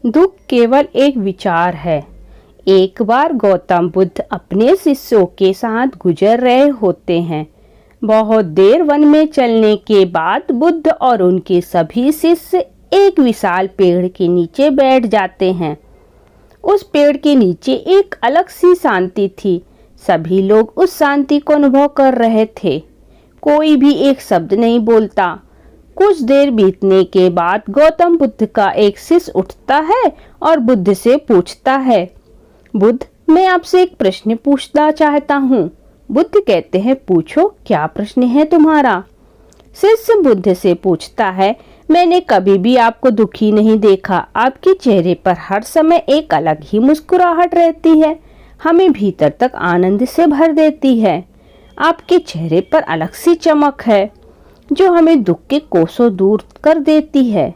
दुख केवल एक विचार है। एक बार गौतम बुद्ध अपने शिष्यों के साथ गुजर रहे होते हैं। बहुत देर वन में चलने के बाद बुद्ध और उनके सभी शिष्य एक विशाल पेड़ के नीचे बैठ जाते हैं। उस पेड़ के नीचे एक अलग सी शांति थी। सभी लोग उस शांति को अनुभव कर रहे थे। कोई भी एक शब्द नहीं बोलता। कुछ देर बीतने के बाद गौतम बुद्ध का एक शिष्य उठता है और बुद्ध से पूछता है, बुद्ध, मैं आपसे एक प्रश्न पूछना चाहता हूँ। बुद्ध कहते हैं, पूछो, क्या प्रश्न है तुम्हारा? शिष्य बुद्ध से पूछता है, मैंने कभी भी आपको दुखी नहीं देखा। आपके चेहरे पर हर समय एक अलग ही मुस्कुराहट रहती है, हमें भीतर तक आनंद से भर देती है। आपके चेहरे पर अलग सी चमक है जो हमें दुख के कोसों दूर कर देती है।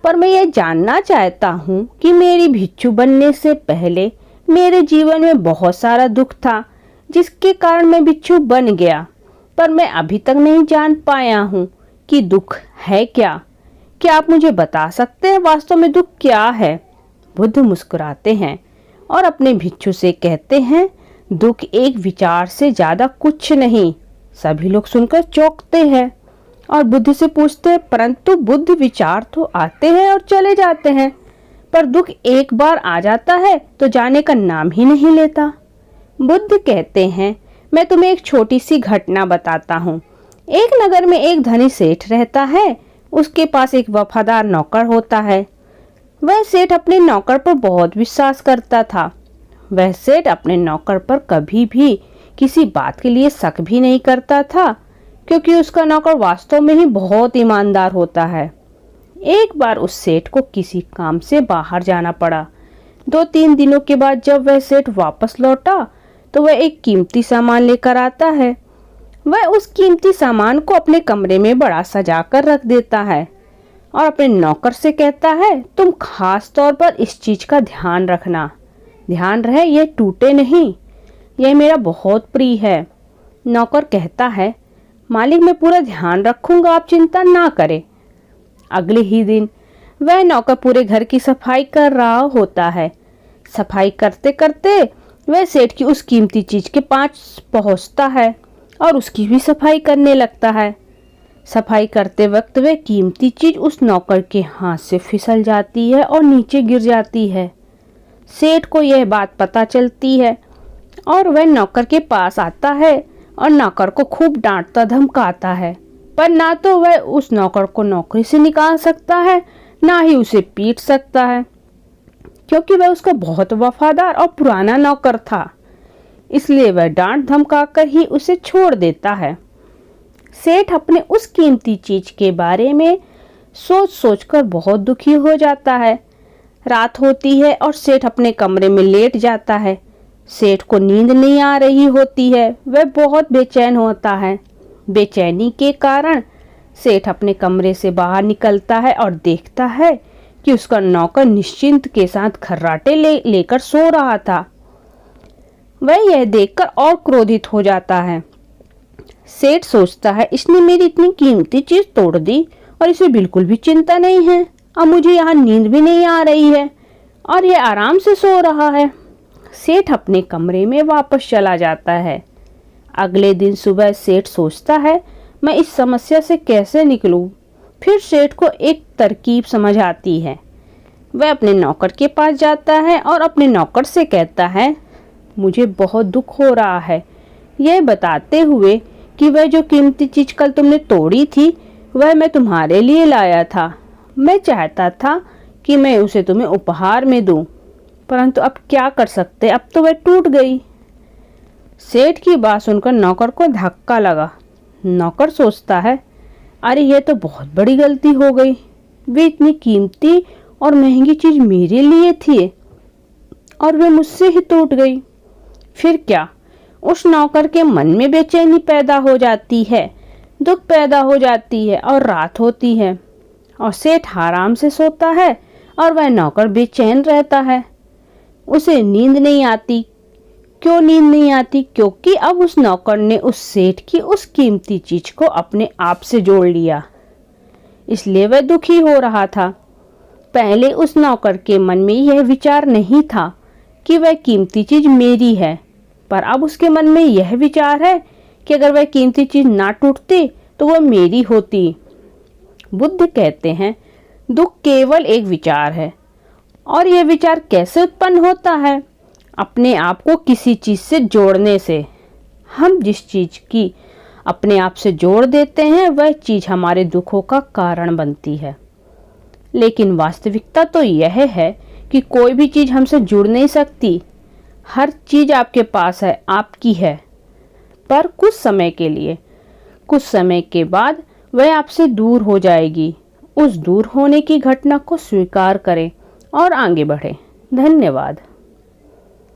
पर मैं ये जानना चाहता हूँ कि मेरी भिक्षु बनने से पहले मेरे जीवन में बहुत सारा दुख था, जिसके कारण मैं भिक्षु बन गया। पर मैं अभी तक नहीं जान पाया हूँ कि दुख है क्या। क्या आप मुझे बता सकते हैं वास्तव में दुख क्या है? बुद्ध मुस्कुराते हैं और अपने भिक्षु से कहते हैं, दुख एक विचार से ज्यादा कुछ नहीं। सभी लोग सुनकर चौंकते हैं और बुद्ध से पूछते हैं, परंतु बुद्ध, विचार तो आते हैं और चले जाते हैं, पर दुख एक बार आ जाता है तो जाने का नाम ही नहीं लेता। बुद्ध कहते हैं, मैं तुम्हें एक छोटी सी घटना बताता हूँ। एक नगर में एक धनी सेठ रहता है। उसके पास एक वफादार नौकर होता है। वह सेठ अपने नौकर पर बहुत विश्वास करता था। वह सेठ अपने नौकर पर कभी भी किसी बात के लिए शक भी नहीं करता था, क्योंकि उसका नौकर वास्तव में ही बहुत ईमानदार होता है। एक बार उस सेठ को किसी काम से बाहर जाना पड़ा। 2-3 दिनों के बाद जब वह सेठ वापस लौटा तो वह एक कीमती सामान लेकर आता है। वह उस कीमती सामान को अपने कमरे में बड़ा सजा कर रख देता है और अपने नौकर से कहता है, तुम खास तौर पर इस चीज का ध्यान रखना। ध्यान रहे यह टूटे नहीं, यह मेरा बहुत प्रिय है। नौकर कहता है, मालिक, मैं पूरा ध्यान रखूंगा, आप चिंता ना करें। अगले ही दिन वह नौकर पूरे घर की सफाई कर रहा होता है। सफाई करते करते वह सेठ की उस कीमती चीज के पास पहुंचता है और उसकी भी सफाई करने लगता है। सफाई करते वक्त वह कीमती चीज उस नौकर के हाथ से फिसल जाती है और नीचे गिर जाती है। सेठ को यह बात पता चलती है और वह नौकर के पास आता है और नौकर को खूब डांटता धमकाता है। पर ना तो वह उस नौकर को नौकरी से निकाल सकता है, ना ही उसे पीट सकता है, क्योंकि वह उसका बहुत वफादार और पुराना नौकर था। इसलिए वह डांट धमकाकर ही उसे छोड़ देता है। सेठ अपने उस कीमती चीज के बारे में सोच सोचकर बहुत दुखी हो जाता है। रात होती है और सेठ अपने कमरे में लेट जाता है। सेठ को नींद नहीं आ रही होती है, वह बहुत बेचैन होता है। बेचैनी के कारण सेठ अपने कमरे से बाहर निकलता है और देखता है कि उसका नौकर निश्चिंत के साथ खर्राटे लेकर सो रहा था। वह यह देखकर और क्रोधित हो जाता है। सेठ सोचता है, इसने मेरी इतनी कीमती चीज तोड़ दी और इसे बिल्कुल भी चिंता नहीं है। अब मुझे यहाँ नींद भी नहीं आ रही है और यह आराम से सो रहा है। सेठ अपने कमरे में वापस चला जाता है। अगले दिन सुबह सेठ सोचता है, मैं इस समस्या से कैसे निकलूं। फिर सेठ को एक तरकीब समझ आती है। वह अपने नौकर के पास जाता है और अपने नौकर से कहता है, मुझे बहुत दुख हो रहा है, यह बताते हुए कि वह जो कीमती चीज कल तुमने तोड़ी थी वह मैं तुम्हारे लिए लाया था। मैं चाहता था कि मैं उसे तुम्हें उपहार में दूं, परंतु अब क्या कर सकते, अब तो वह टूट गई। सेठ की बात सुनकर नौकर को धक्का लगा। नौकर सोचता है, अरे यह तो बहुत बड़ी गलती हो गई। वे इतनी कीमती और महंगी चीज मेरे लिए थी और वे मुझसे ही टूट गई। फिर क्या? उस नौकर के मन में बेचैनी पैदा हो जाती है, दुख पैदा हो जाती है और रात होती है और सेठ आराम से सोता है और वह नौकर बेचैन रहता है। उसे नींद नहीं आती। क्यों नींद नहीं आती? क्योंकि अब उस नौकर ने उस सेठ की उस कीमती चीज को अपने आप से जोड़ लिया, इसलिए वह दुखी हो रहा था। पहले उस नौकर के मन में यह विचार नहीं था कि वह कीमती चीज मेरी है, पर अब उसके मन में यह विचार है कि अगर वह कीमती चीज ना टूटती तो वह मेरी होती। बुद्ध कहते हैं, दुख केवल एक विचार है। और यह विचार कैसे उत्पन्न होता है? अपने आप को किसी चीज से जोड़ने से। हम जिस चीज की अपने आप से जोड़ देते हैं वह चीज हमारे दुखों का कारण बनती है। लेकिन वास्तविकता तो यह है कि कोई भी चीज हमसे जुड़ नहीं सकती। हर चीज आपके पास है, आपकी है, पर कुछ समय के लिए। कुछ समय के बाद वह आपसे दूर हो जाएगी। उस दूर होने की घटना को स्वीकार करें और आगे बढ़ें। धन्यवाद।